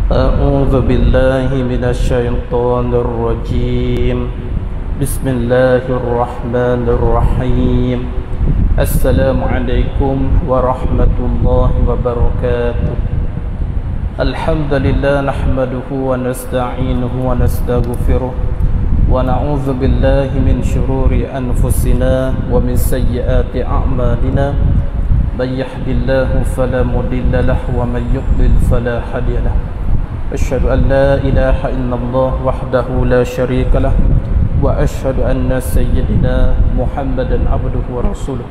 أعوذ بالله من الشيطان الرجيم بسم الله الرحمن الرحيم السلام عليكم ورحمة الله وبركاته الحمد لله نحمده ونستعينه ونستغفره ونعوذ بالله من شرور أنفسنا ومن سيئات أعمالنا من يهد الله فلا مضل له ومن يضلل فلا هادي له أشهد أن لا إله إلا الله وحده لا شريك له وأشهد أن سيدنا محمدا عبده ورسوله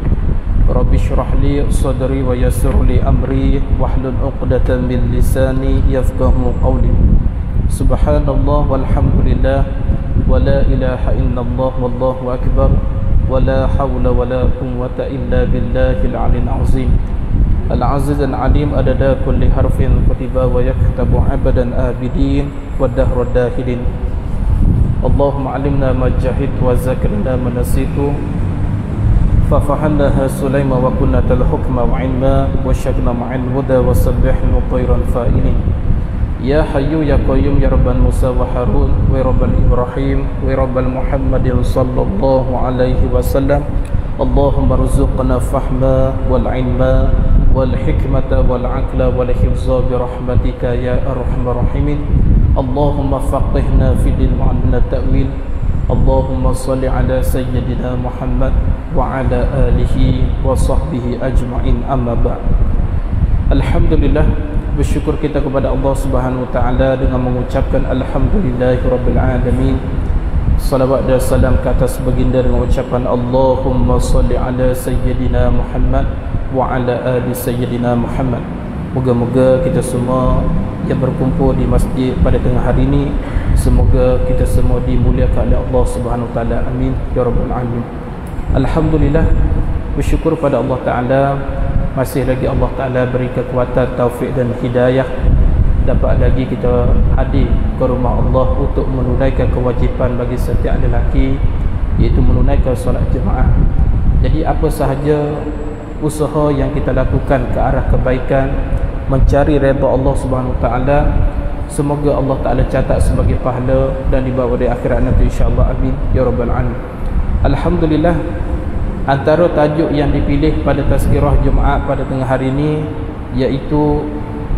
رب اشرح لي صدري ويسر لي أمري واحلل عقدة من لساني يفقهوا قولي سبحان الله والحمد لله ولا إله إلا الله والله أكبر ولا حول ولا قوة إلا بالله العلي العظيم العزيز العليم عدد كل حرف كتب ويكتب عبدا آبدين والدهر الداهلين اللهم علمنا ما جهلت وذكرنا ما نسيت ففهمناها سليمان وكنا الحكم وعلما وشكنا مع الهدى وسبحنا طيرا فائلين يا حي يا قيوم يا رب موسى وهارون ورب إبراهيم ورب محمد صلى الله عليه وسلم اللهم ارزقنا فهما والعلم والحكمة والعقل والحفظ برحمتك يا أرحم الراحمين اللهم فقهنا في الدين وعلمنا التأويل اللهم صل على سيدنا محمد وعلى آله وصحبه أجمعين أما بعد Alhamdulillah, bersyukur kita kepada Allah Subhanahu wa taala dengan mengucapkan alhamdulillahirabbil alamin. Salawat dan salam ke atas baginda dengan ucapan Allahumma salli ala sayyidina Muhammad wa ala ali sayyidina Muhammad. Moga-moga kita semua yang berkumpul di masjid pada tengah hari ini, semoga kita semua dimuliakan oleh Allah Subhanahu wa taala. Amin ya rabbal alamin. Alhamdulillah, bersyukur pada Allah taala, masih lagi Allah Ta'ala beri kekuatan, taufik dan hidayah, dapat lagi kita hadir ke rumah Allah untuk menunaikan kewajipan bagi setiap lelaki, iaitu menunaikan solat jemaah. Jadi apa sahaja usaha yang kita lakukan ke arah kebaikan, mencari redha Allah Subhanahu Wa Ta'ala, semoga Allah Ta'ala catat sebagai pahala dan dibawa di akhirat nanti insyaAllah. Amin ya rabbal alamin. Alhamdulillah, antara tajuk yang dipilih pada tazkirah Jumaat pada tengah hari ini iaitu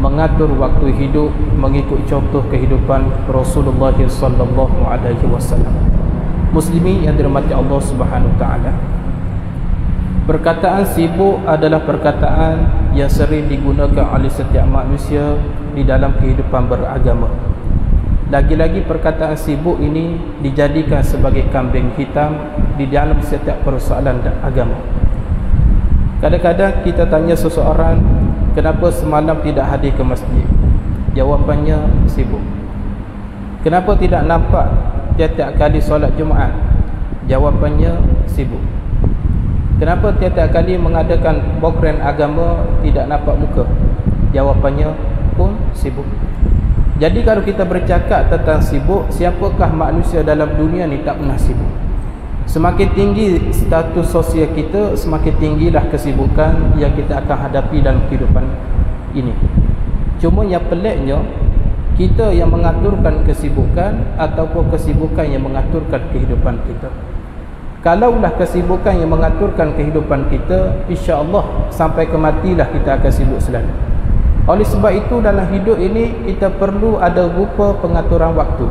mengatur waktu hidup mengikut contoh kehidupan Rasulullah sallallahu alaihi wasallam. Muslimin yang dirahmati Allah Subhanahu wa taala. Perkataan sibuk adalah perkataan yang sering digunakan oleh setiap manusia di dalam kehidupan beragama. Lagi-lagi perkataan sibuk ini dijadikan sebagai kambing hitam di dalam setiap persoalan agama. Kadang-kadang kita tanya seseorang, kenapa semalam tidak hadir ke masjid? Jawapannya, sibuk. Kenapa tidak nampak tiap-tiap kali solat Jumaat? Jawapannya, sibuk. Kenapa tiap-tiap kali mengadakan program agama tidak nampak muka? Jawapannya pun sibuk. Jadi kalau kita bercakap tentang sibuk, siapakah manusia dalam dunia ni tak pernah sibuk? Semakin tinggi status sosial kita, semakin tinggilah kesibukan yang kita akan hadapi dalam kehidupan ini. Cuma yang peliknya, kita yang mengaturkan kesibukan ataupun kesibukan yang mengaturkan kehidupan kita. Kalaulah kesibukan yang mengaturkan kehidupan kita, insya-Allah sampai kematilah kita akan sibuk selalu. Oleh sebab itu dalam hidup ini kita perlu ada rupa pengaturan waktu.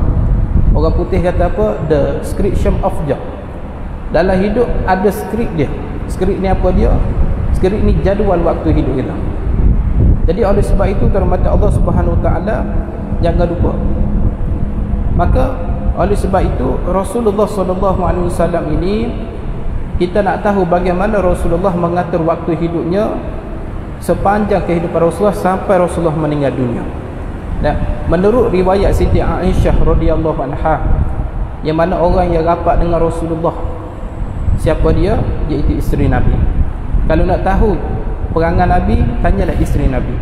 Orang putih kata apa? The description of job. Dalam hidup ada skrip dia. Skrip ni apa dia? Skrip ni jadual waktu hidup kita. Jadi oleh sebab itu terhormat Allah Subhanahu Wa Taala, jangan lupa. Maka oleh sebab itu Rasulullah sallallahu alaihi wasallam ini, kita nak tahu bagaimana Rasulullah mengatur waktu hidupnya sepanjang kehidupan Rasulullah sampai Rasulullah meninggal dunia. Dan menurut riwayat Siti Aisyah radhiyallahu anha, yang mana orang yang rapat dengan Rasulullah, siapa dia? Iaitu isteri Nabi. Kalau nak tahu perangai Nabi, tanyalah isteri Nabi.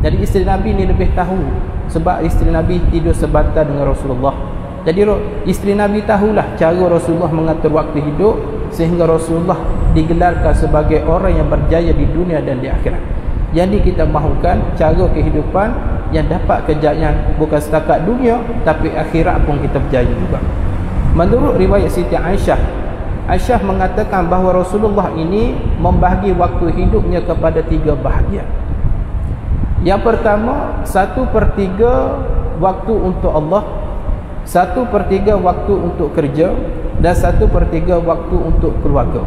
Jadi isteri Nabi ni lebih tahu, sebab isteri Nabi tidur sebantar dengan Rasulullah. Jadi isteri Nabi tahulah cara Rasulullah mengatur waktu hidup, sehingga Rasulullah digelarkan sebagai orang yang berjaya di dunia dan di akhirat. Jadi kita mahukan cara kehidupan yang dapat kejayaan bukan setakat dunia, tapi akhirat pun kita berjaya juga. Menurut riwayat Siti Aisyah mengatakan bahawa Rasulullah ini membahagi waktu hidupnya kepada 3 bahagian. Yang pertama, 1/3 waktu untuk Allah, 1/3 waktu untuk kerja, dan 1/3 waktu untuk keluarga.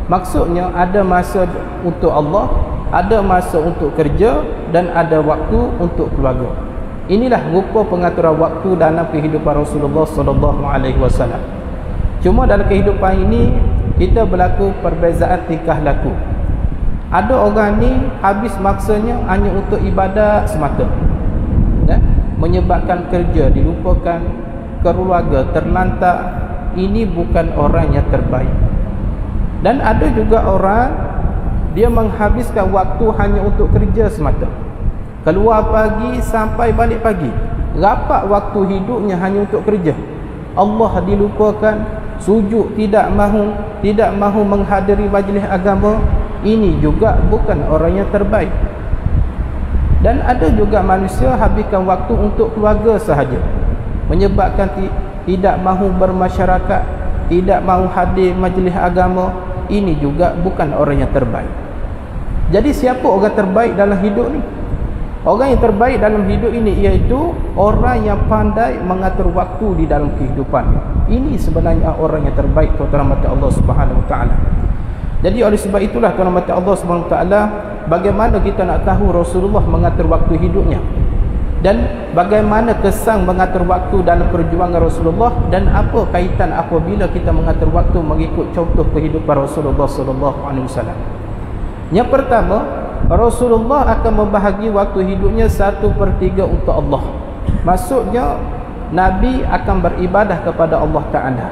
Maksudnya ada masa untuk Allah, ada masa untuk kerja, dan ada waktu untuk keluarga. Inilah rupa pengaturan waktu dalam kehidupan Rasulullah SAW. Cuma dalam kehidupan ini kita berlaku perbezaan tingkah laku. Ada orang ni habis maksanya hanya untuk ibadat semata, menyebabkan kerja dilupakan, keluarga terlantar. Ini bukan orang yang terbaik. Dan ada juga orang dia menghabiskan waktu hanya untuk kerja semata, keluar pagi sampai balik pagi, rapat waktu hidupnya hanya untuk kerja. Allah dilupakan, sujud tidak mahu menghadiri majlis agama. Ini juga bukan orang yang terbaik. Dan ada juga manusia habiskan waktu untuk keluarga sahaja, menyebabkan tidak mahu bermasyarakat, tidak mahu hadir majlis agama. Ini juga bukan orang yang terbaik. Jadi siapa orang terbaik dalam hidup ni? Orang yang terbaik dalam hidup ini iaitu orang yang pandai mengatur waktu di dalam kehidupan. Ini sebenarnya orang yang terbaik, tuan-tuan mata Allah Subhanahu Wa Taala. Jadi oleh sebab itulah tuan-tuan mata Allah Subhanahu Wa Taala, bagaimana kita nak tahu Rasulullah mengatur waktu hidupnya, dan bagaimana kesan mengatur waktu dalam perjuangan Rasulullah, dan apa kaitan apabila kita mengatur waktu mengikut contoh kehidupan Rasulullah sallallahu alaihi wasallam. Yang pertama, Rasulullah akan membahagi waktu hidupnya 1/3 untuk Allah. Maksudnya Nabi akan beribadah kepada Allah Ta'ala,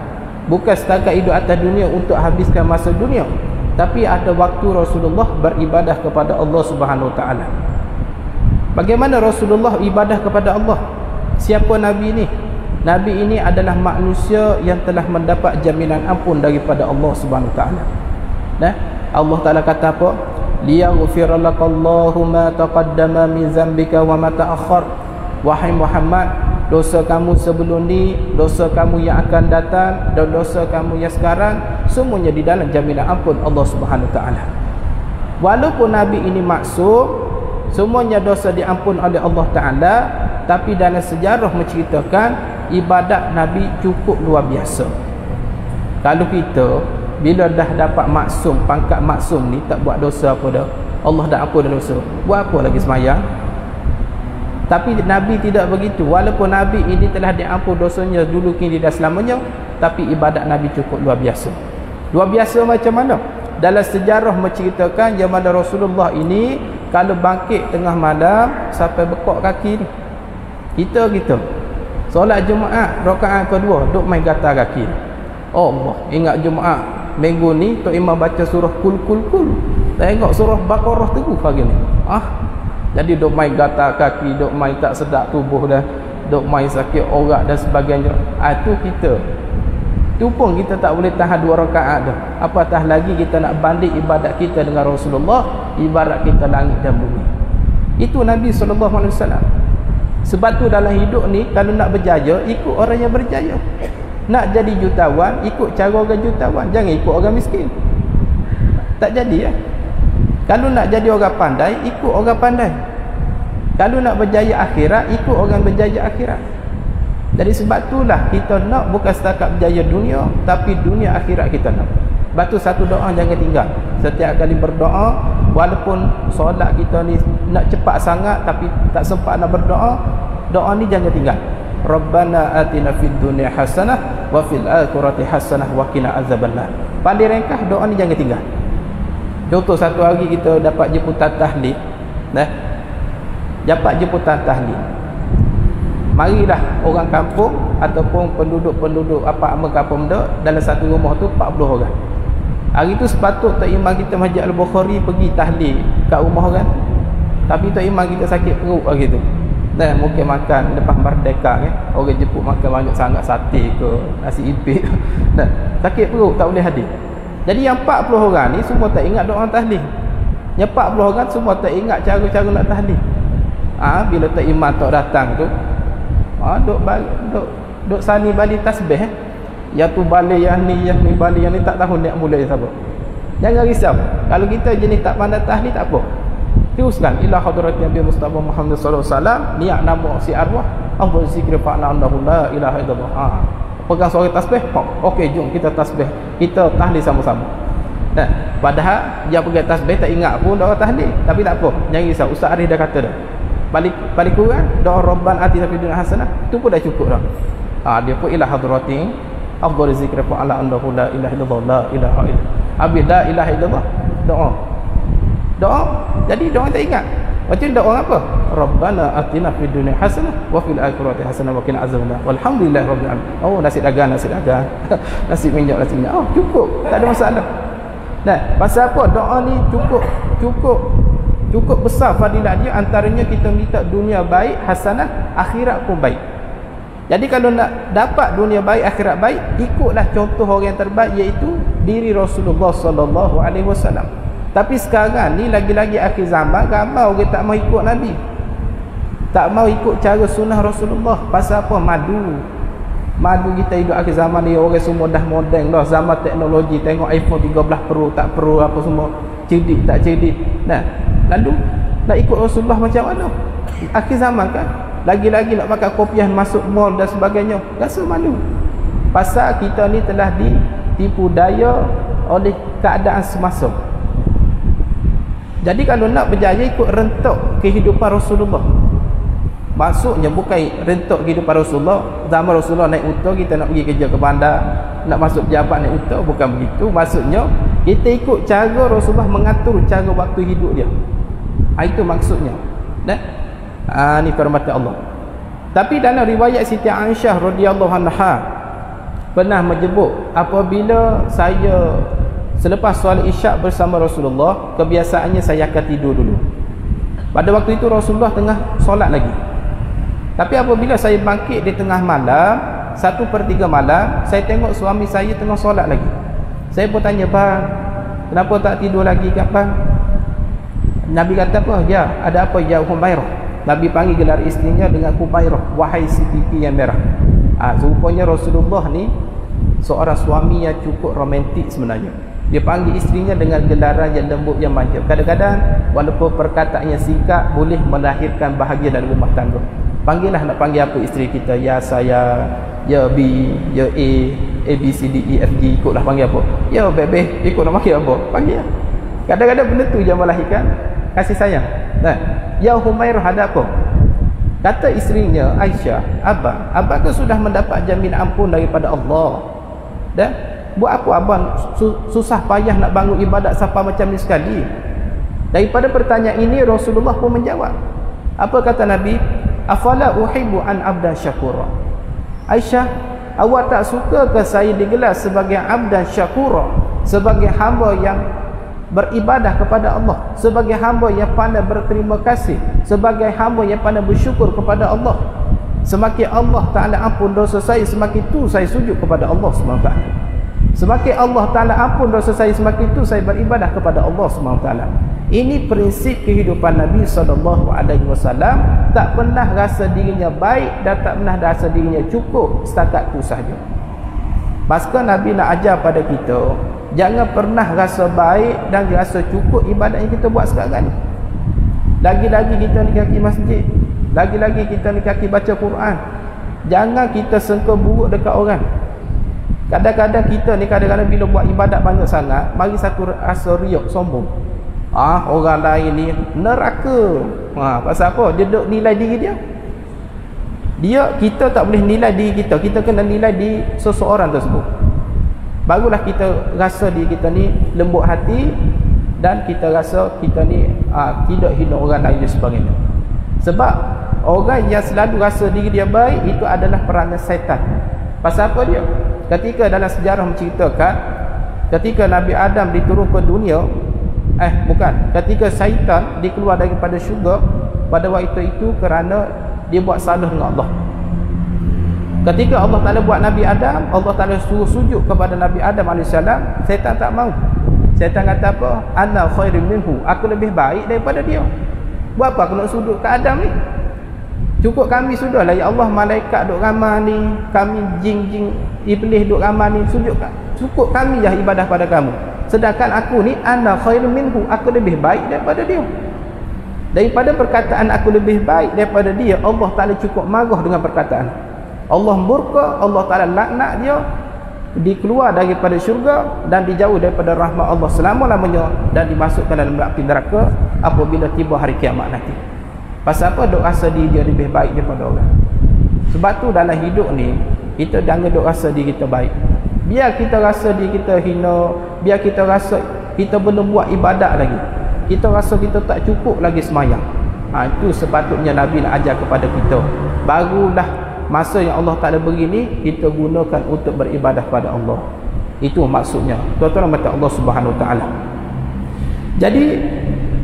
bukan setakat hidup atas dunia untuk habiskan masa dunia, tapi ada waktu Rasulullah beribadah kepada Allah Subhanahu Wa Ta'ala. Bagaimana Rasulullah ibadah kepada Allah? Siapa Nabi ini? Nabi ini adalah manusia yang telah mendapat jaminan ampun daripada Allah Subhanahu Wa Ta'ala. Allah Ta'ala kata apa? Liyaghfir lakallahu ma taqaddama min zambika wa ma ta'akhkhar. Wahai Muhammad, dosa kamu sebelum ni, dosa kamu yang akan datang, dan dosa kamu yang sekarang, semuanya di dalam jaminan ampun Allah Subhanahu Wa Ta'ala. Walaupun Nabi ini maksum, semuanya dosa diampun oleh Allah Ta'ala, tapi dalam sejarah menceritakan ibadat Nabi cukup luar biasa. Kalau kita bila dah dapat maksum, pangkat maksum ni, tak buat dosa apa dah, Allah dah ampun dosa, buat apa lagi semayang? Tapi Nabi tidak begitu. Walaupun Nabi ini telah diampun dosanya dulu, kini dan selamanya, tapi ibadat Nabi cukup luar biasa. Luar biasa macam mana? Dalam sejarah menceritakan yang mana Rasulullah ini kalau bangkit tengah malam sampai bekok kaki ni, kita solat Jumaat rakaat kedua duk main gatal kaki. Allah, ingat Jumaat minggu ni Tok Imam baca surah kul. Tengok surah Baqarah terus pagi ni. Jadi duk main gatal kaki, duk main tak sedap tubuh dah, duk main sakit orak dan sebagainya. Itu kita. Tu pun kita tak boleh tahan 2 rakaat dah. Apatah lagi kita nak banding ibadat kita dengan Rasulullah, ibarat kita langit dan bumi. Itu Nabi SAW. Sebab tu dalam hidup ni, kalau nak berjaya, ikut orang yang berjaya. Nak jadi jutawan, ikut cara orang jutawan, jangan ikut orang miskin. Tak jadi ya. Kalau nak jadi orang pandai, ikut orang pandai. Kalau nak berjaya akhirat, ikut orang berjaya akhirat. Jadi sebab itulah kita nak bukan setakat berjaya dunia, tapi dunia akhirat kita nak. Sebab tu satu doa jangan tinggal. Setiap kali berdoa, walaupun solat kita ni nak cepat sangat tapi tak sempat nak berdoa, doa ni jangan tinggal. Rabbana atina fid dunya hasanah wa fil akhirati hasanah wa qina azabannar. Paling ringkas doa ni jangan tinggal. Contoh satu hari kita dapat jemputan tahlil, dapat jemputan tahlil. Marilah orang kampung ataupun penduduk-penduduk apa kampung dah dalam satu rumah tu 40 orang. Hari tu sepatut Tok Imam kita Masjid Al-Bukhari pergi tahlil kat rumah orang. Tapi Tok Imam kita sakit perut hari tu. Mungkin makan lepas merdeka kan. Orang jemput makan banyak sangat sate ke nasi impit. Sakit perut tak boleh hadir. Jadi yang 40 orang ni semua tak ingat doa tahlil. Yang 40 orang semua tak ingat cara-cara nak tahlil. Bila tak imam tak datang tu, duk sani balik tasbih. Yang tu balik yang ni balik yang ni, tak tahu nak mulai siapa. Jangan risau. Kalau kita jenis tak pandai tahlil tak apa. Teruskan ila hadrati Nabi Mustafa Muhammad sallallahu alaihi wasallam, niat nama si arwah, afdal zikri fa'ala annahu la ilaha illallah. Pegang suara tasbih, okey jom kita tasbih, kita tahlil sama-sama. Nah, padahal dia pegang tasbih tak ingat pun doa tahlil, tapi tak apa, jangan risau. Ustaz Arif dah kata dah. Balik kurang doa Rabbana atina fid dunya hasanah, tu pun dah cukup dah. Dia pun ila hadrati afdal zikri fa'ala annahu la ilaha illallah, la ilaha illallah. Habis la ilaha illallah, doa. Jadi doa tak ingat. Macam doa apa? Rabbana atina fid dunya hasanah wa fil akhirati hasanah wa qina azabannar. Walhamdulillah rabbil alamin. Nasi dagang. Nasi minyak. Cukup. Tak ada masalah. Nah, pasal apa? Doa ni cukup besar fadilat dia. Antaranya kita minta dunia baik, hasanah, akhirat pun baik. Jadi kalau nak dapat dunia baik, akhirat baik, ikutlah contoh orang yang terbaik, iaitu diri Rasulullah sallallahu alaihi wasallam. Tapi sekarang ni lagi-lagi akhir zaman, ramai orang tak mau ikut Nabi, tak mau ikut cara sunnah Rasulullah. Pasal apa? Madu kita hidup akhir zaman ni, orang semua dah moden dah, zaman teknologi. Tengok iPhone 13 Pro tak Pro apa semua, cerdik tak cerdik. Nah, lalu nak ikut Rasulullah macam mana? Akhir zaman kan, lagi-lagi nak pakai kopiah masuk mall dan sebagainya, rasa malu. Pasal kita ni telah ditipu daya oleh keadaan semasa. Jadi kalau nak berjaya, ikut rentok kehidupan Rasulullah. Maksudnya bukan rentok kehidupan Rasulullah. Zaman Rasulullah naik unta, kita nak pergi kerja ke bandar, nak masuk pejabat naik unta, bukan begitu. Maksudnya kita ikut cara Rasulullah mengatur cara waktu hidup dia. Itu maksudnya. Ni firman Allah. Tapi dalam riwayat Siti Aisyah radhiyallahu anha pernah menyebut, apabila saya selepas solat isyak bersama Rasulullah, kebiasaannya saya akan tidur dulu. Pada waktu itu Rasulullah tengah solat lagi. Tapi apabila saya bangkit di tengah malam, 1/3 malam, saya tengok suami saya tengah solat lagi. Saya pun tanya, bang, kenapa tak tidur lagi kan bang? Nabi kata apa? Ya, ada apa ya Humairah? Nabi panggil gelar isterinya dengan Humairah, wahai si pipi yang merah. Rupanya Rasulullah ni seorang suami yang cukup romantik sebenarnya. Dia panggil isterinya dengan gelaran yang lembut, yang manja. Kadang-kadang walaupun perkataannya singkat, boleh melahirkan bahagia dalam rumah tangga. Panggillah, nak panggil apa isteri kita, ya saya, ya B, ya A B C D E F G, ikutlah panggil apa. Ya bebe, ikut nak panggil apa, panggil lah. Kadang-kadang benda tu yang melahirkan kasih sayang. Ya Humairah, ada apa? Kata isterinya Aisyah, abang ke sudah mendapat jaminan ampun daripada Allah? Dan buat apa abang susah payah nak bangun ibadat sampai macam ni sekali? Daripada pertanyaan ini Rasulullah pun menjawab. Apa kata Nabi? Afala uhibbu an abdan syakura. Aisyah, awak tak suka ke saya digelar sebagai abdan syakura, sebagai hamba yang beribadah kepada Allah, sebagai hamba yang pandai berterima kasih, sebagai hamba yang pandai bersyukur kepada Allah? Semakin Allah Ta'ala ampun dosa saya, semakin tu saya sujud kepada Allah SWT. Semakin Allah Ta'ala ampun dosa saya, semakin tu saya beribadah kepada Allah SWT. Ini prinsip kehidupan Nabi SAW. Tak pernah rasa dirinya baik dan tak pernah rasa dirinya cukup, setakat tu sahaja. Pasal Nabi nak ajar pada kita, jangan pernah rasa baik dan rasa cukup ibadat yang kita buat sekarang ni. Lagi-lagi kita ni kaki masjid, lagi-lagi kita ni kaki baca Quran. Jangan kita sangka buruk dekat orang. Kadang-kadang kita ni bila buat ibadat banyak sangat, mari satu rasa riak, sombong. Orang lain ni neraka. Pasal apa? Dia duk nilai diri dia. Kita tak boleh nilai diri kita. Kita kena nilai di seseorang tersebut. Barulah kita rasa diri kita ni lembut hati, dan kita rasa kita ni tidak hina orang lain dan sebagainya. Sebab orang yang selalu rasa diri dia baik, itu adalah perangai syaitan. Pasal apa dia? Ketika dalam sejarah menceritakan, ketika Nabi Adam diturun ke dunia, ketika syaitan dikeluar daripada syurga, pada waktu itu kerana dia buat salah dengan Allah. Ketika Allah Ta'ala buat Nabi Adam, Allah Ta'ala suruh sujud kepada Nabi Adam AS, syaitan tak mau. Syaitan kata apa? Ana khairum minhu, aku lebih baik daripada dia. Buat apa aku nak sujud ke Adam ni? Cukup kami sudahlah, ya Allah, malaikat duk ramai ni, kami jin-jin iblis duk ramai ni, sujud kan. Cukup kami je ibadah pada kamu. Sedangkan aku ni ana khairun minhu, aku lebih baik daripada dia. Daripada perkataan aku lebih baik daripada dia, Allah Ta'ala cukup marah dengan perkataan. Allah murka, Allah Ta'ala laknat dia, dikeluar daripada syurga dan dijauh daripada rahmat Allah selama-lamanya dan dimasukkan dalam api neraka apabila tiba hari kiamat nanti. Pasal apa duk rasa diri dia lebih baik daripada orang? Sebab tu dalam hidup ni kita jangan duk rasa diri kita baik. Biar kita rasa diri kita hina, biar kita rasa kita belum buat ibadat lagi, kita rasa kita tak cukup lagi semayang, itu sepatutnya Nabi nak ajar kepada kita. Barulah masa yang Allah Ta'ala beri ni kita gunakan untuk beribadah pada Allah. Itu maksudnya, tuan-tuan mata Allah Subhanahu Wa Ta'ala. Jadi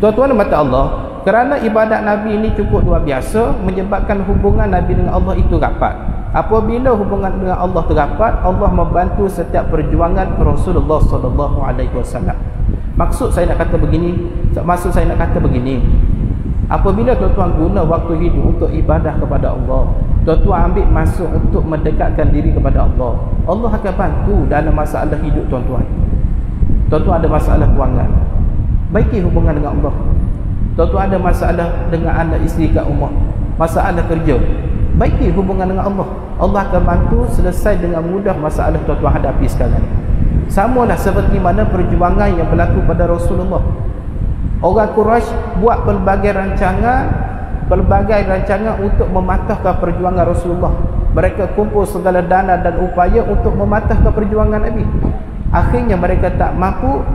tuan-tuan mata Allah, kerana ibadat Nabi ini cukup luar biasa, menyebabkan hubungan Nabi dengan Allah itu rapat. Apabila hubungan dengan Allah terapat, Allah membantu setiap perjuangan Rasulullah sallallahu alaihi wasallam. Maksud saya nak kata begini, apabila tuan-tuan guna waktu hidup untuk ibadah kepada Allah, tuan-tuan ambil masa untuk mendekatkan diri kepada Allah, Allah akan bantu dalam masalah hidup tuan-tuan. Tuan-tuan ada masalah kewangan, baiki hubungan dengan Allah. Tuan-tuan ada masalah dengan anak isteri kat rumah, masalah kerja, baiki hubungan dengan Allah. Allah akan bantu selesai dengan mudah masalah tuan-tuan hadapi sekarang. Samalah seperti mana perjuangan yang berlaku pada Rasulullah. Orang Quraisy buat pelbagai rancangan untuk mematahkan perjuangan Rasulullah. Mereka kumpul segala dana dan upaya untuk mematahkan perjuangan Nabi. Akhirnya mereka tak mampu,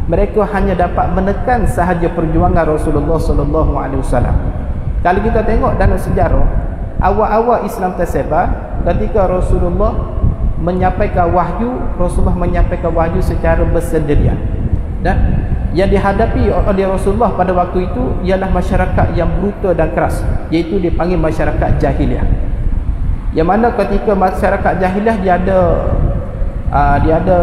mereka hanya dapat menekan sahaja perjuangan Rasulullah sallallahu alaihi wasallam. Kalau kita tengok dalam sejarah, awal-awal Islam tersebar, ketika Rasulullah menyampaikan wahyu secara bersendirian. Dan yang dihadapi oleh Rasulullah pada waktu itu ialah masyarakat yang brutal dan keras, iaitu dipanggil masyarakat jahiliah. Yang mana ketika masyarakat jahiliah dia ada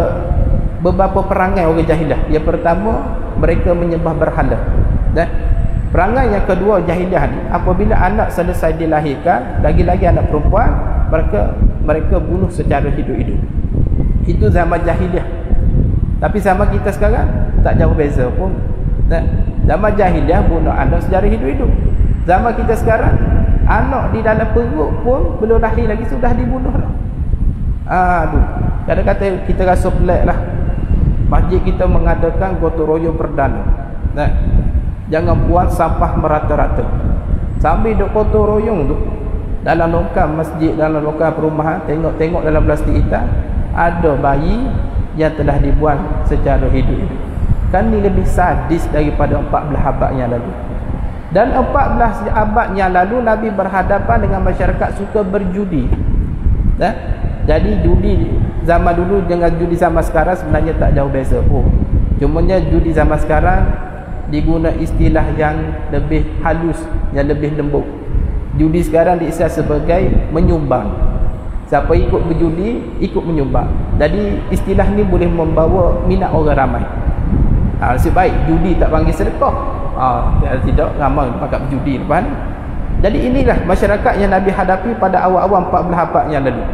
beberapa perangai orang jahiliah. Yang pertama, mereka menyembah berhala. Dan perangai yang kedua jahiliah ni, apabila anak selesai dilahirkan, lagi-lagi anak perempuan, mereka bunuh secara hidup-hidup. Itu zaman jahiliah. Tapi zaman kita sekarang tak jauh beza pun. Zaman jahiliah bunuh anak secara hidup-hidup. Zaman kita sekarang, anak di dalam perut pun belum lahir lagi sudah dibunuh dah. Kadang-kadang kita rasa pelik lah. Masjid kita mengadakan gotong royong perdana. Jangan buang sampah merata-rata. Sambil duk gotong royong tu, dalam longkang masjid, dalam longkang perumahan, tengok dalam plastik hitam ada bayi yang telah dibuang secara hidup-hidup. Kan ni lebih sadis daripada 14 abad yang lalu. Dan 14 abad yang lalu Nabi berhadapan dengan masyarakat suka berjudi. Jadi judi zaman dulu dengan judi zaman sekarang sebenarnya tak jauh beza pun. Cumanya judi zaman sekarang diguna istilah yang lebih halus, yang lebih lembut. Judi sekarang diistilah sebagai menyumbang. Siapa ikut berjudi, ikut menyumbang. Jadi istilah ni boleh membawa minat orang ramai. Nasib baik judi tak panggil sedekah. Tidak ramai pakai berjudi lepas ni. Jadi inilah masyarakat yang Nabi hadapi pada awal-awal 14 abad yang lalu.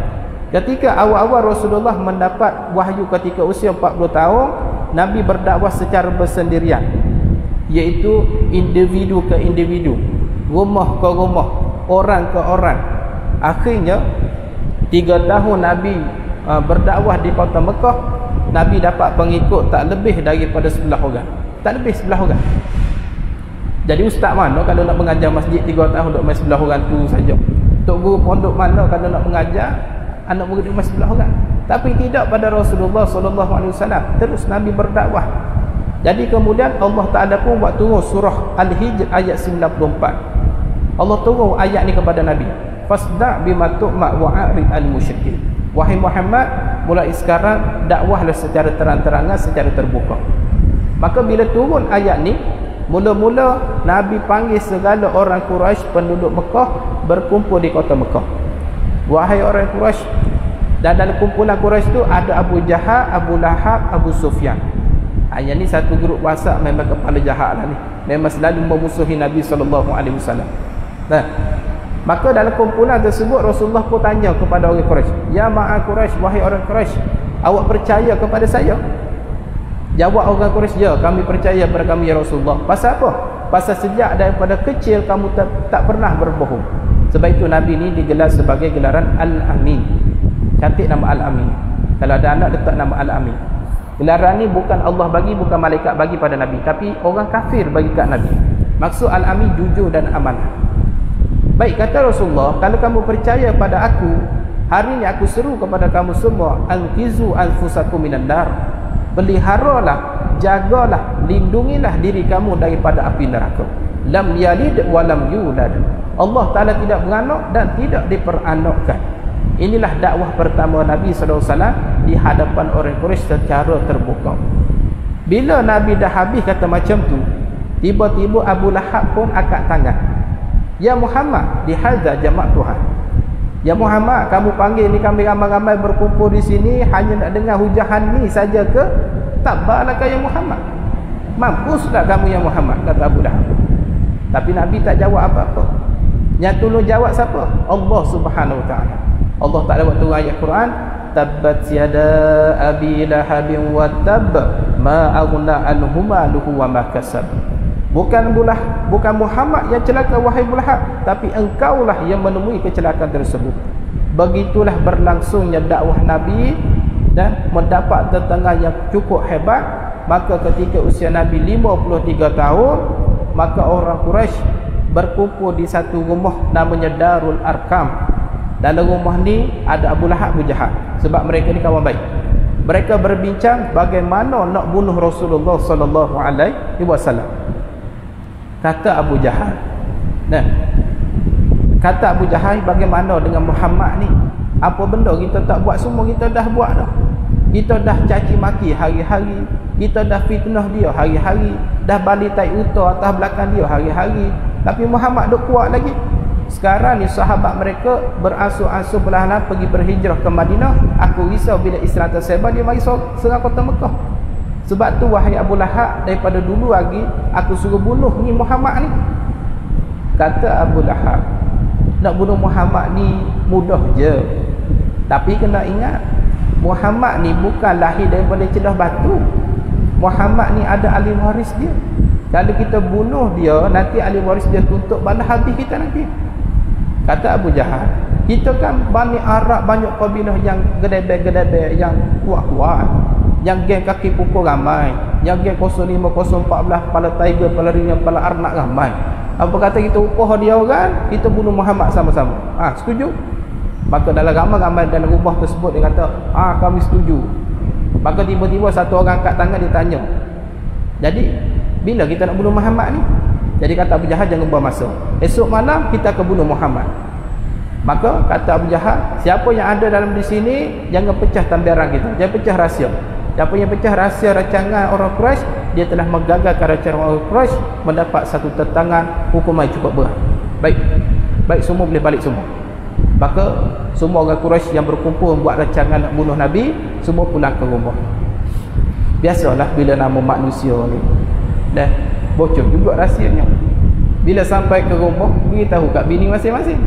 Ketika awal-awal Rasulullah mendapat wahyu ketika usia 40 tahun, Nabi berdakwah secara bersendirian, iaitu individu ke individu, rumah ke rumah, orang ke orang. Akhirnya 3 tahun Nabi berdakwah di kota Mekah, Nabi dapat pengikut tak lebih daripada 11 orang. Tak lebih 11 orang. Jadi ustaz mana kalau nak mengajar masjid 3 tahun duk main 11 orang tu saja? Tok guru pondok mana kalau nak mengajar anak murid duk main 11 orang? Tapi tidak pada Rasulullah sallallahu alaihi wasallam. Terus Nabi berdakwah. Jadi kemudian Allah Taala pun buat turun surah Al-Hijr ayat 94. Allah turun ayat ni kepada Nabi. Fasda' bima tu'ma wa a'rid al-musyrikin. Wahai Muhammad, mulai sekarang dakwahlah secara terang-terangan, secara terbuka. Maka bila turun ayat ni, mula-mula Nabi panggil segala orang Quraisy penduduk Mekah berkumpul di kota Mekah. Wahai orang Quraisy, dan dalam kumpulan Quraisy tu ada Abu Jahal, Abu Lahab, Abu Sufyan. Yang ni satu grup WhatsApp memang kepala jahat lah ni, memang selalu memusuhi Nabi SAW. Nah, maka dalam kumpulan tersebut Rasulullah pun tanya kepada orang Quraisy, ya ma'a Quraisy, wahai orang Quraisy, awak percaya kepada saya? Jawab orang Quraisy, ya kami percaya kepada kamu ya Rasulullah. Pasal apa? Pasal sejak daripada kecil kamu tak pernah berbohong. Sebab itu Nabi ni digelar sebagai gelaran Al-Amin. Cantik nama Al-Amin. Kalau ada anak letak nama Al-Amin. Gelaran ni bukan Allah bagi, bukan malaikat bagi pada Nabi, tapi orang kafir bagi kat Nabi. Maksud Al-Amin jujur dan amanah. Baik, kata Rasulullah, kalau kamu percaya pada aku, hari ni aku seru kepada kamu semua, anqizu anfusakum minan nar. Peliharalah, jagalah, lindungilah diri kamu daripada api neraka. Lam yalid wa lam yulad. Allah Ta'ala tidak beranak dan tidak diperanakkan. Inilah dakwah pertama Nabi SAW di hadapan orang Quraisy secara terbuka. Bila Nabi dah habis kata macam tu, tiba-tiba Abu Lahab pun angkat tangan. Ya Muhammad, dihadza jama' Tuhan. Ya Muhammad, kamu panggil ni kami ramai-ramai berkumpul di sini hanya nak dengar hujahan ni saja ke? Tabbalaka ya Muhammad. Mampuslah kamu ya Muhammad, kata Abu Lahab. Tapi Nabi tak jawab apa-apa. Yang tolong jawab siapa? Allah Subhanahu Wa Taala. Allah Taala waktu ayat Quran, tabbat yada abi lahabin wa tab ma aghna anhu maluhu wa ma kasab. Bukan Muhammad yang celaka wahai Abu Lahab, tapi engkaulah yang menemui kecelakaan tersebut. Begitulah berlangsungnya dakwah Nabi dan mendapat tentangan yang cukup hebat. Maka ketika usia Nabi 53 tahun, maka orang Quraisy berkumpul di satu rumah namanya Darul Arkam. Dalam rumah ni ada Abu Lahab, Abu Jahal, sebab mereka ni kawan baik. Mereka berbincang bagaimana nak bunuh Rasulullah sallallahu alaihi wasallam. Kata Abu Jahal, nah, kata Abu Jahal, bagaimana dengan Muhammad ni? Apa benda kita tak buat, semua kita dah buat dah. Kita dah caci maki hari-hari, kita dah fitnah dia hari-hari, dah balitai utah atas belakang dia hari-hari, tapi Muhammad duk kuat lagi. Sekarang ni sahabat mereka beransur-ansur perlahan pergi berhijrah ke Madinah. Aku risau bila Islam tersebar, dia mari serang kota Mekah. Sebab tu wahai Abu Lahab, daripada dulu lagi aku suruh bunuh ni Muhammad ni. Kata Abu Lahab, nak bunuh Muhammad ni mudah je, tapi kena ingat Muhammad ni bukan lahir daripada celah batu. Muhammad ni ada ahli waris dia. Kalau kita bunuh dia, nanti ahli waris dia tuntut balas habis kita nanti. Kata Abu Jahal, kita kan Bani Arab banyak kabilah yang gede-gede, yang kuat-kuat, yang geng kaki pukul ramai, yang geng 05, 014, kepala tiger, kepala ringan, kepala arnak ramai. Apa kata kita upah dia orang, kita bunuh Muhammad sama-sama. Setuju? Maka dalam ramai-ramai dalam rumah tersebut dia kata, kami setuju. Maka tiba-tiba satu orang angkat tangan, dia tanya, jadi bila kita nak bunuh Muhammad ni? Jadi kata Abu Jahal, jangan buang masa, esok malam kita akan bunuh Muhammad. Maka kata Abu Jahal, siapa yang ada dalam di sini jangan pecah tambaran kita, jangan pecah rahsia. Siapa yang pecah rahsia rancangan orang Quraisy, dia telah menggagalkan rancangan orang Quraisy, mendapat satu tentangan hukuman cukup berat. Baik, semua boleh balik semua. Maka semua orang Quraisy yang berkumpul buat rancangan nak bunuh Nabi, semua pulang ke rumah. Biasalah bila nama manusia ni dah bocor juga rahsianya. Bila sampai ke rumah, beritahu kat bini masing-masing,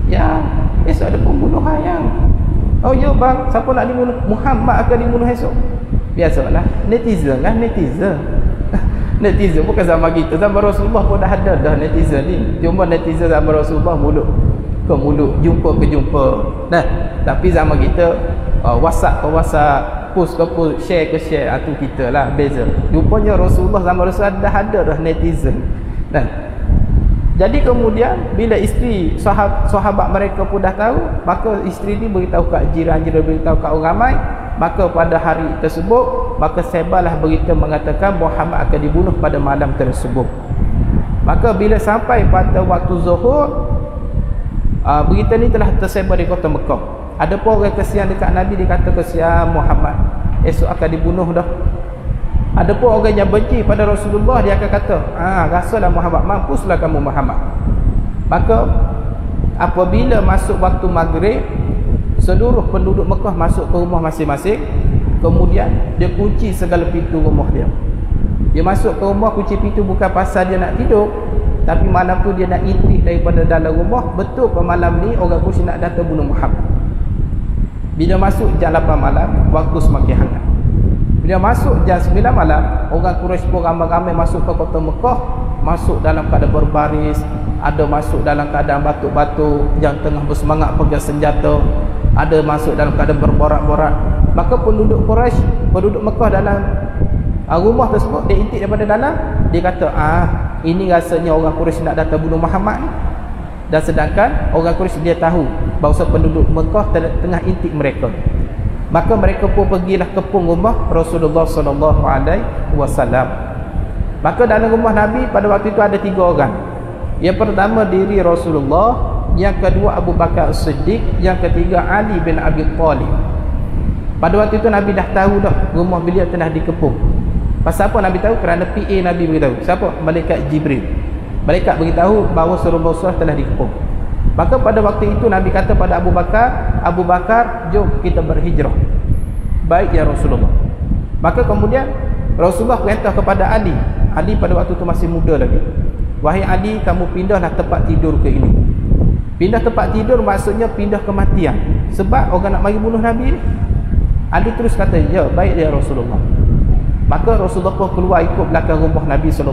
ya, esok ada pembunuhan yang, oh ya bang, siapa nak dibunuh? Muhammad akan dibunuh esok. Biasalah, netizen lah, netizen. Netizen bukan zaman kita, zaman Rasulullah pun dah ada dah netizen ni. Cuma netizen zaman Rasulullah mulut ke mulut, jumpa ke jumpa. Nah, tapi zaman kita WhatsApp ke WhatsApp, post ke post, share ke share, tu kita lah beza. Rupanya Rasulullah zaman Rasulullah dah ada dah netizen. Nah, jadi kemudian bila isteri sahabat mereka pun dah tahu, maka isteri ni beritahu kat jiran-jiran, beritahu kat orang ramai. Maka pada hari tersebut, maka sebarlah berita mengatakan Muhammad akan dibunuh pada malam tersebut. Maka bila sampai pada waktu zuhur, berita ni telah tersebar di kota Mekah. Ada pun orang kesian dekat Nabi, dia kata kesian Muhammad, esok akan dibunuh dah. Ada pun orang yang benci pada Rasulullah, dia akan kata, rasalah Muhammad, mampuslah kamu Muhammad. Maka apabila masuk waktu maghrib, seluruh penduduk Mekah masuk ke rumah masing-masing. Kemudian dia kunci segala pintu rumah dia. Dia masuk ke rumah, kunci pintu bukan pasal dia nak tidur, tapi malam tu dia nak intip daripada dalam rumah. Betul ke malam ni orang Quraisy nak datang bunuh Muhammad. Bila masuk jam 8 malam, waktu semakin hangat. Bila masuk jam 9 malam, orang Quraisy pun ramai-ramai masuk ke kota Mekah, masuk dalam keadaan berbaris, ada masuk dalam keadaan batuk-batuk, yang tengah bersemangat pegang senjata, ada masuk dalam keadaan berborak-borak. Maka penduduk Quraisy, penduduk Mekah dalam rumah tersebut, dia intip daripada dalam, dia kata, ini rasanya orang Quraisy nak datang bunuh Muhammad ni. Dan sedangkan orang Quraisy dia tahu bahawa penduduk Mekah tengah intip mereka. Maka mereka pun pergilah kepung rumah Rasulullah SAW. Maka dalam rumah Nabi pada waktu itu ada 3 orang. Yang pertama diri Rasulullah, yang kedua Abu Bakar As-Siddiq, yang ketiga Ali bin Abi Thalib. Pada waktu itu Nabi dah tahu dah rumah beliau tengah dikepung. Pasal apa Nabi tahu? Kerana PA Nabi beritahu. Siapa? Malaikat Jibril. Malaikat beritahu bahawa Rasulullah telah dikepung. Maka pada waktu itu Nabi kata pada Abu Bakar, jom kita berhijrah. Baik ya Rasulullah. Maka kemudian Rasulullah perintah kepada Ali. Ali pada waktu itu masih muda lagi. Wahai Ali, kamu pindahlah tempat tidur ke ini. Pindah tempat tidur maksudnya pindah kematian. Sebab orang nak mari bunuh Nabi ni. Ali terus kata, ya baik ya Rasulullah. Maka Rasulullah pun keluar ikut belakang rumah Nabi SAW.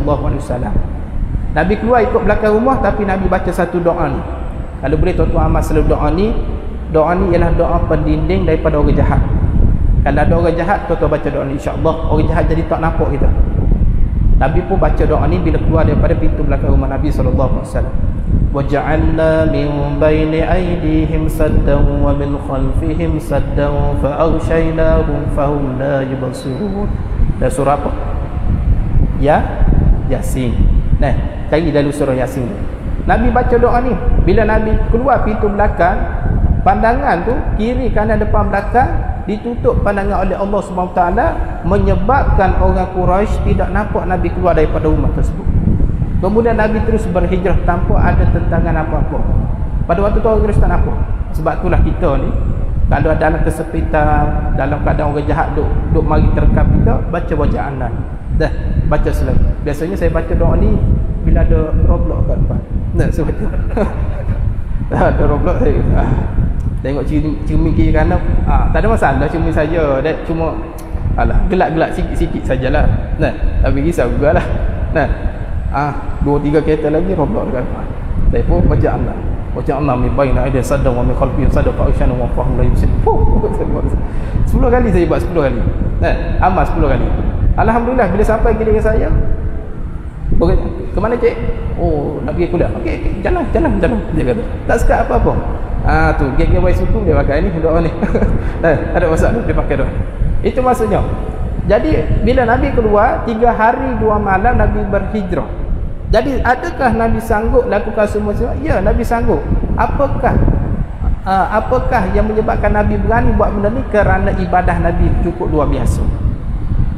Nabi keluar ikut belakang rumah, tapi Nabi baca satu doa ni. Kalau boleh tuan-tuan amal selalu doa ni. Doa ni ialah doa pendinding daripada orang jahat. Kalau ada orang jahat, tuan-tuan baca doa ni, insya-Allah orang jahat jadi tak nampak kita. Nabi pun baca doa ni bila keluar daripada pintu belakang rumah Nabi SAW. وَجَعَلْنَا مِنْ بَيْنِ أَيْدِيهِمْ سَدًّا وَمِنْ خَلْفِهِمْ سَدًّا فَأَغْشَيْنَاهُمْ فَهُمْ لَا يُبْصِرُونَ. Dan surah apa? Yasin. Nah, cari dalam surah Yasin. Nabi baca doa ni. Bila Nabi keluar pintu belakang, pandangan tu kiri kanan depan belakang ditutup pandangan oleh Allah SWT, menyebabkan orang Quraisy tidak nampak Nabi keluar daripada rumah tersebut. Kemudian Nabi terus berhijrah tanpa ada tentangan apa-apa. Pada waktu tu orang Quraisy tak nampak. Sebab itulah kita ni, kalau dalam kesepitan, dalam keadaan orang jahat duk mari terkam kita, baca bacaan ni. Dah, baca selalu. Biasanya saya baca doa ni bila ada Roblox kat depan. Nah, saya baca. Ada Roblox saya. Tengok cermin kiri kanan. Tak ada masalah cermin saja. Dia cuma gelak-gelak sikit-sikit sajalah. Nah, tapi risau jugalah. Nah, 2-3 kereta lagi Roblox dekat depan. Saya pun baca Allah. Baca Allah min baina aydihim saddan wa min khalfihim saddan fa aghshayna wa fahum la yubsirun. 10 kali saya buat 10 kali. Nah, amal 10 kali. Alhamdulillah bila sampai giliran saya, ke mana cik? Oh, nak pergi kuliah. Okey, jalan. Dia kata. Tak sekat apa-apa. Tu gay-gay suku dia pakai ni doa ni. Ada masalah dia pakai doa. Itu maksudnya. Jadi bila Nabi keluar 3 hari 2 malam Nabi berhijrah. Jadi adakah Nabi sanggup lakukan semua? Ya, Nabi sanggup. Apakah yang menyebabkan Nabi berani buat benda ni? Kerana ibadah Nabi cukup luar biasa.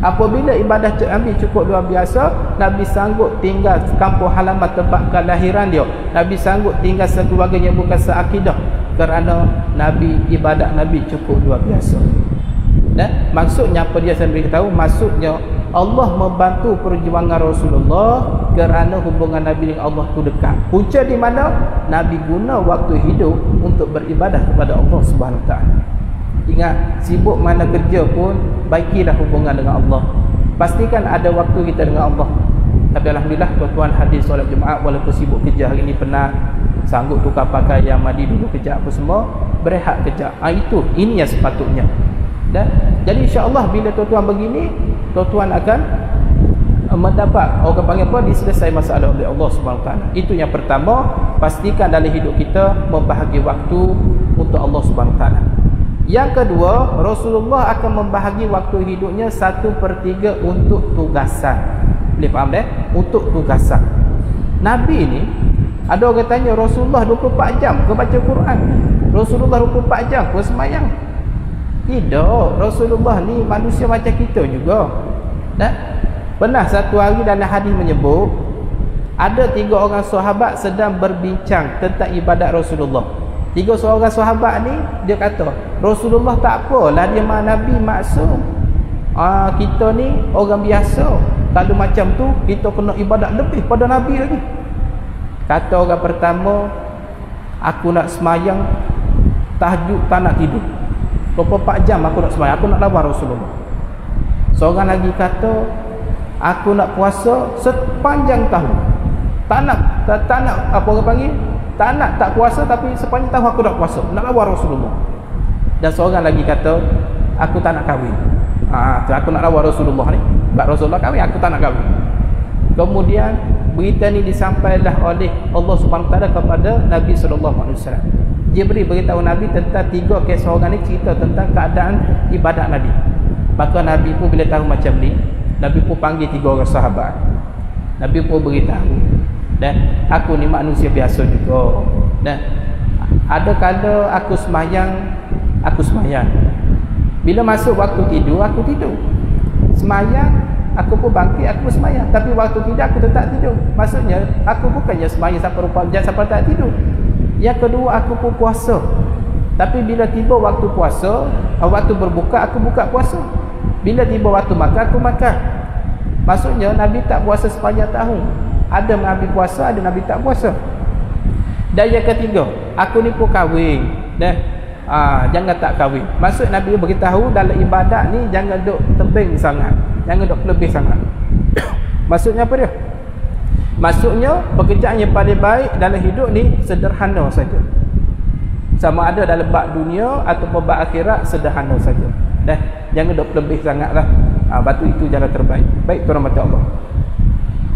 Apabila ibadah Nabi cukup luar biasa, Nabi sanggup tinggal kampung halaman tempat kelahiran dia. Nabi sanggup tinggal sekeluarga yang bukan seakidah, kerana ibadat Nabi cukup luar biasa. Dan maksudnya apa dia sendiri tahu? Maksudnya Allah membantu perjuangan Rasulullah kerana hubungan Nabi dengan Allah tu dekat. Punca di mana? Nabi guna waktu hidup untuk beribadah kepada Allah Subhanahu Wa Taala. Ingat, sibuk mana kerja pun, baikilah hubungan dengan Allah. Pastikan ada waktu kita dengan Allah. Tapi alhamdulillah tuan-tuan hadir solat Jumaat walaupun sibuk kerja hari ni, penat, sanggup tukar pakaian, mandi dulu kejap apa semua, berehat kejap. Ini yang sepatutnya. Dan jadi insya-Allah bila tuan-tuan begini, tuan-tuan akan mendapat orang panggil apa, diselesai masalah oleh Allah Subhanahu Wa Taala. Itu yang pertama, pastikan dalam hidup kita membahagi waktu untuk Allah Subhanahu Wa Taala. Yang kedua, Rasulullah akan membahagi waktu hidupnya 1/3 untuk tugasan. Boleh faham dah? Untuk tugasan. Nabi ni, ada orang tanya, Rasulullah 24 jam ke baca Quran? Rasulullah 24 jam ke sembahyang? Tidak, Rasulullah ni manusia macam kita juga. Pernah satu hari dalam hadis menyebut, ada 3 orang sahabat sedang berbincang tentang ibadat Rasulullah. 3 orang sahabat ni, dia kata, Rasulullah tak apalah, dia Nabi maksum. Kita ni orang biasa. kalau macam tu kita kena ibadat lebih pada Nabi lagi. Kata orang pertama, aku nak semayang tahajud tak nak tidur 24 jam aku nak semayang, aku nak lawan Rasulullah. Seorang lagi kata, aku nak puasa sepanjang tahun, tak nak apa orang panggil, tak puasa tapi sepanjang tahun aku nak puasa, nak lawan Rasulullah. Dan seorang lagi kata, aku tak nak kahwin. Aku nak lawan Rasulullah ni. Sebab Rasulullah kahwin, aku tak nak kahwin. Kemudian berita ni disampaikan oleh Allah Subhanahu Wa Taala kepada Nabi sallallahu alaihi wasallam. Jibril beritahu Nabi tentang 3 kes orang ni, cerita tentang keadaan ibadat Nabi. Maka Nabi pun bila tahu macam ni, Nabi pun panggil 3 orang sahabat. Nabi pun beritahu, dan aku ni manusia biasa juga. Dan ada kala aku semayang. Bila masuk waktu tidur, aku tidur. Semayang, aku pun bangkit, aku pun semayang. Tapi waktu tidur, aku tetap tidur. Maksudnya, aku bukannya semayang sampai 24 jam sampai tak tidur. Yang kedua, aku pun puasa. Tapi bila tiba waktu puasa, waktu berbuka, aku buka puasa. Bila tiba waktu makan, aku makan. Maksudnya, Nabi tak puasa sepanjang tahun. Ada Nabi puasa, ada Nabi tak puasa. Dan yang ketiga, aku ni pun kahwin. Dan jangan tak kahwin. Maksud Nabi beritahu dalam ibadat ni jangan duk tebing sangat, jangan duk lebih sangat. Maksudnya apa dia? Maksudnya pekerjaan yang paling baik dalam hidup ni sederhana saja. Sama ada dalam bab dunia ataupun bab akhirat, sederhana saja. Dah, jangan duk lebih sangatlah. Batu itu jalan terbaik. Baik, tuan mata Allah.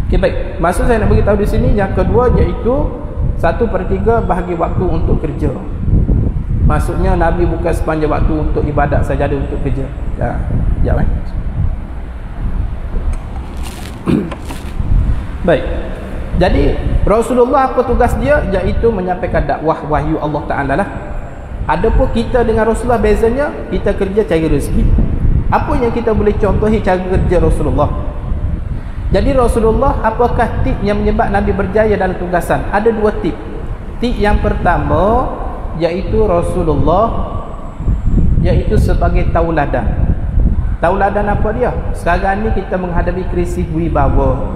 Okey, baik. Maksud saya nak beritahu di sini yang kedua, iaitu 1/3 bahagi waktu untuk kerja. Maksudnya Nabi bukan sepanjang waktu untuk ibadat saja, ada untuk kerja. Sekejap Baik. Jadi Rasulullah apa tugas dia? Iaitu menyampaikan dakwah wahyu Allah Ta'ala lah. Adapun kita dengan Rasulullah bezanya, kita kerja cari rezeki. Apa yang kita boleh contohi cara kerja Rasulullah? Jadi Rasulullah, apakah tip yang menyebab Nabi berjaya dalam tugasan? Ada 2 tip. Tip yang pertama, iaitu Rasulullah iaitu sebagai tauladan. Tauladan apa dia? Sekarang ni kita menghadapi krisis wibawa.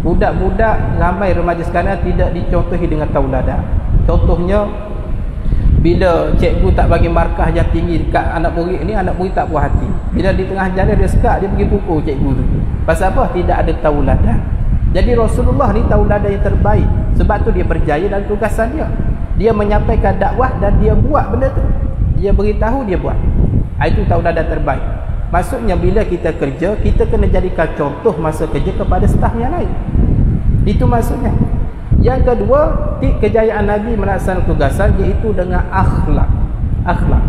Budak-budak ramai remaja sekarang tidak dicontohi dengan tauladan. Contohnya, bila cikgu tak bagi markah yang tinggi dekat anak murid ni, anak murid tak puas hati. Bila di tengah jalan dia sekat, dia pergi pukul cikgu tu. Pasal apa? Tidak ada tauladan. Jadi Rasulullah ni tauladan yang terbaik. Sebab tu dia berjaya dalam tugasan dia. Dia menyampaikan dakwah dan dia buat benda tu. Dia beritahu, dia buat. Itu tauladan terbaik. Maksudnya bila kita kerja, kita kena jadikan contoh masa kerja kepada staf yang lain. Itu maksudnya. Yang kedua, tip kejayaan Nabi melaksanakan tugasan iaitu dengan akhlak. Akhlak.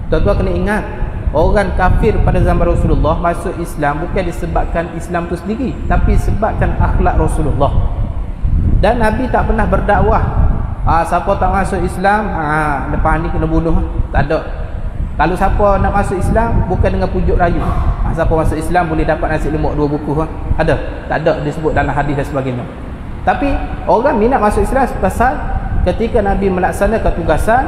Tuan-tuan kena ingat, orang kafir pada zaman Rasulullah masuk Islam bukan disebabkan Islam itu sendiri, tapi sebabkan akhlak Rasulullah. Dan Nabi tak pernah berdakwah, siapa tak masuk Islam, lepas ni kena bunuh. Tak ada. Kalau siapa nak masuk Islam, bukan dengan pujuk rayu, siapa masuk Islam boleh dapat nasi lemak 2 buku. Ada? Tak ada disebut dalam hadis dan sebagainya. Tapi orang minat masuk Islam pasal ketika Nabi melaksanakan tugasan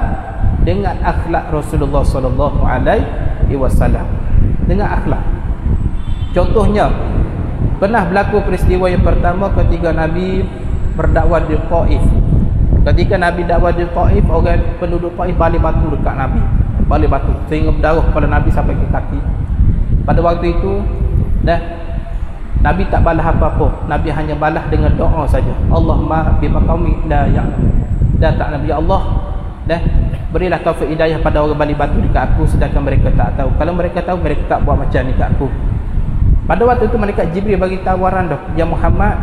dengan akhlak Rasulullah sallallahu alaihi wasallam. Dengan akhlak. Contohnya, pernah berlaku peristiwa yang pertama ketika Nabi berdakwah di Taif. Ketika Nabi dakwah di Taif, orang penduduk Taif balik batu dekat Nabi. Balik batu sehingga berdarah kepala Nabi sampai ke kaki. Pada waktu itu Nabi tak balas apa-apa. Nabi hanya balas dengan doa saja. Allahumma bima qaumi la ya'lam. Dan tak Nabi, ya Allah, berilah taufik hidayah pada orang balik batu dekat aku sedangkan mereka tak tahu. Kalau mereka tahu, mereka tak buat macam ni kat aku. Pada waktu itu malaikat Jibril bagi tawaran dah, ya Muhammad,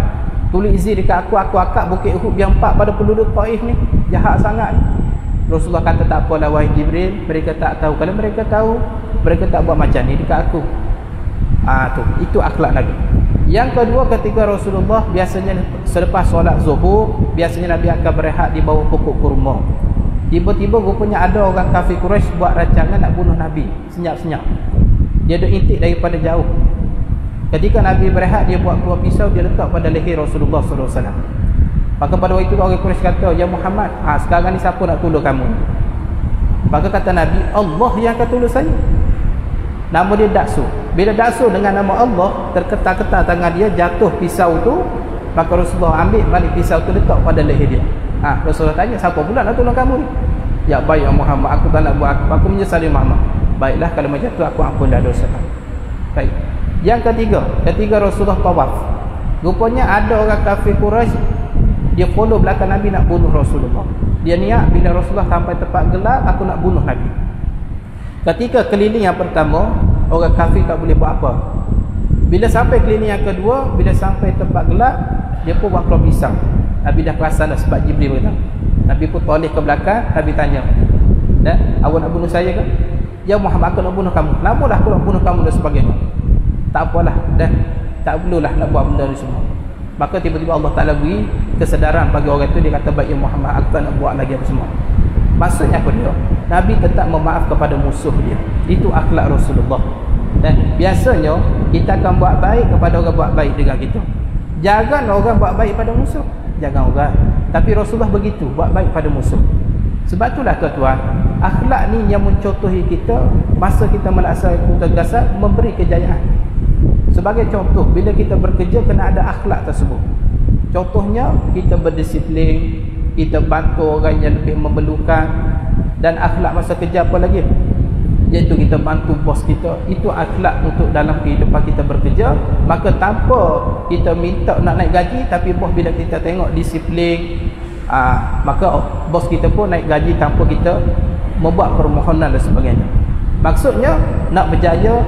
tulis izin dekat aku akak bukit Uhud yang 4 pada penduduk Taif ni. Jahat sangat. Rasulullah kata, tak apalah wahai Jibril, mereka tak tahu. Kalau mereka tahu, mereka tak buat macam ni dekat aku. Itu akhlak Nabi. Yang kedua, ketika Rasulullah biasanya selepas solat zuhur, biasanya Nabi akan berehat di bawah pokok kurma. Tiba-tiba rupanya ada orang kafir Quraisy buat rancangan nak bunuh Nabi. Senyap-senyap. Dia duk intik daripada jauh. Ketika Nabi berehat, dia buat keluar pisau, dia letak pada leher Rasulullah SAW. Maka pada waktu itu orang Quraisy kata, ya Muhammad, sekarang ni siapa nak tolong kamu? Maka kata Nabi, Allah yang akan tolong saya. Nama dia Daksu. Bila Daksu dengan nama Allah, terketar-ketar tangan dia, jatuh pisau tu, maka Rasulullah ambil balik pisau tu, letak pada leher dia. Rasulullah tanya, siapa pula nak tolong kamu ni? Ya baik ya Muhammad, aku tak nak buat aku menyesal ya Muhammad. Baiklah, kalau macam tu aku ampunlah dosa kamu. Baik. Yang ketiga Rasulullah tawaf. Rupanya ada orang kafir Quraisy, dia follow belakang Nabi nak bunuh Rasulullah. Dia niat bila Rasulullah sampai tempat gelap, aku nak bunuh Nabi. Ketika keliling yang pertama, orang kafir tak boleh buat apa. Bila sampai keliling yang kedua, bila sampai tempat gelap, dia pun buat keluar pisau. Nabi dah perasan dah sebab Jibril beritahu. Nabi pun toleh ke belakang, Nabi tanya, awak nak bunuh saya ke? Ya Muhammad, aku nak bunuh kamu. Namulah aku nak bunuh kamu dan sebagainya. Tak apalah, tak perlulah nak buat benda ni semua. Maka tiba-tiba Allah Ta'ala beri kesedaran bagi orang itu. Dia kata, baik ya Muhammad, aku tak nak buat lagi apa semua. Maksudnya apa dia? Nabi tetap memaaf kepada musuh dia. Itu akhlak Rasulullah. Dan biasanya kita akan buat baik kepada orang buat baik dengan kita. Jangan orang buat baik pada musuh. Jangan orang. Tapi Rasulullah begitu, buat baik pada musuh. Sebab itulah tuan-tuan, akhlak ni yang mencontohi kita masa kita melaksanakan tugasan, memberi kejayaan. Sebagai contoh, bila kita bekerja kena ada akhlak tersebut. Contohnya, kita berdisiplin, kita bantu orang yang lebih memerlukan. Dan akhlak masa kerja apa lagi? Iaitu kita bantu bos kita. Itu akhlak untuk dalam kehidupan kita bekerja. Maka tanpa kita minta nak naik gaji, tapi bos bila kita tengok disiplin, maka bos kita pun naik gaji tanpa kita membuat permohonan dan sebagainya. Maksudnya nak berjaya,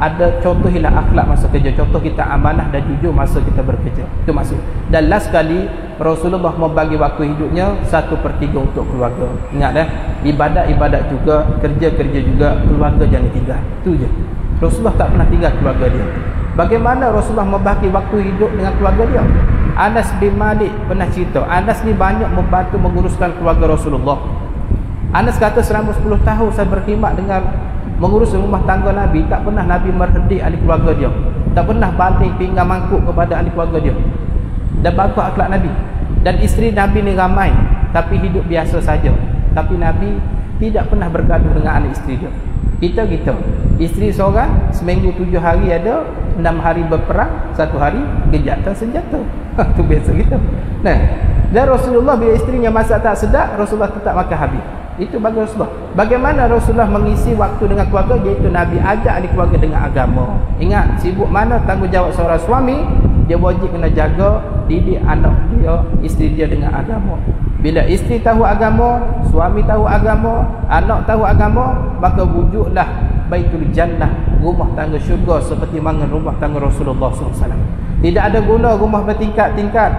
ada contohilah akhlak masa kerja. Contoh kita amanah dan jujur masa kita bekerja. Itu maksud. Dan last sekali Rasulullah membagi waktu hidupnya 1/3 untuk keluarga. Ingat ibadat-ibadat juga, kerja-kerja juga, keluarga jangan tinggal. Itu je. Rasulullah tak pernah tinggal keluarga dia. Bagaimana Rasulullah membagi waktu hidup dengan keluarga dia? Anas bin Malik pernah cerita, Anas ni banyak membantu menguruskan keluarga Rasulullah. Anas kata selama 10 tahun saya berkhidmat dengan mengurus rumah tangga Nabi, tak pernah Nabi merhendik ahli keluarga dia. Tak pernah baling pinggang mangkuk kepada ahli keluarga dia. Dan bagus akhlak Nabi. Dan isteri Nabi ni ramai, tapi hidup biasa saja. Tapi Nabi tidak pernah bergaduh dengan anak isteri dia. Kita isteri seorang, seminggu 7 hari ada, 6 hari berperang, 1 hari gejatan senjata. Itu biasa kita. Dan Rasulullah bila isterinya masak tak sedap, Rasulullah tetap makan habis. Itu bagi Rasulullah. Bagaimana Rasulullah mengisi waktu dengan keluarga, iaitu Nabi ajak ahli keluarga dengan agama. Ingat, sibuk mana tanggungjawab seorang suami, dia wajib kena jaga, didik anak dia, isteri dia dengan agama. Bila isteri tahu agama, suami tahu agama, anak tahu agama, maka wujudlah Baitul Jannah, rumah tangga syurga seperti mana rumah tangga Rasulullah SAW. Tidak ada guna rumah bertingkat-tingkat,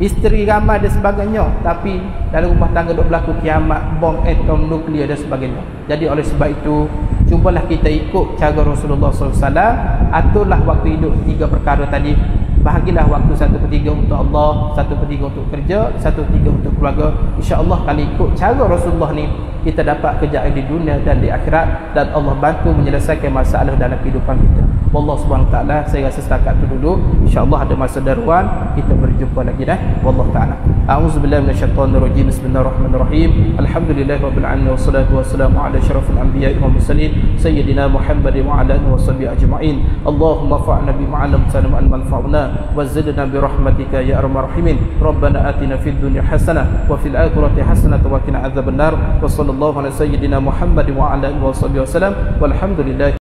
isteri ramai dan sebagainya, tapi dalam rumah tangga duk berlaku kiamat, bom atom, nuklear dan sebagainya. Jadi oleh sebab itu, cubalah kita ikut cara Rasulullah SAW. Aturlah waktu hidup 3 perkara tadi. Bahagilah waktu 1/3 untuk Allah, 1/3 untuk kerja, 1/3 untuk keluarga. InsyaAllah kalau ikut cara Rasulullah ni, kita dapat kejayaan di dunia dan di akhirat, dan Allah bantu menyelesaikan masalah dalam kehidupan kita. Wallahu subhanahu wa ta'ala. Saya rasa setakat tu dulu. InsyaAllah ada masa daruan, kita berjumpa lagi dah. Wallahu ta'ala. A'udzubillahi minasyaitonirrajim. Bismillahirrahmanirrahim. Alhamdulillahirabbil alamin wassalatu wassalamu ala asyrafil anbiya'i wal mursalin sayyidina Muhammadin wa ala alihi washabbihi ajma'in. Allahumma fa'na bima 'allamtana wa anfa'na وزدنا برحمتك يا أرحم الراحمين. ربنا آتنا في الدنيا حسنة وفي الآخرة حسنة وقنا عذاب النار. وصلى الله على سيدنا محمد وعلى آله وصحبه وسلم والحمد لله.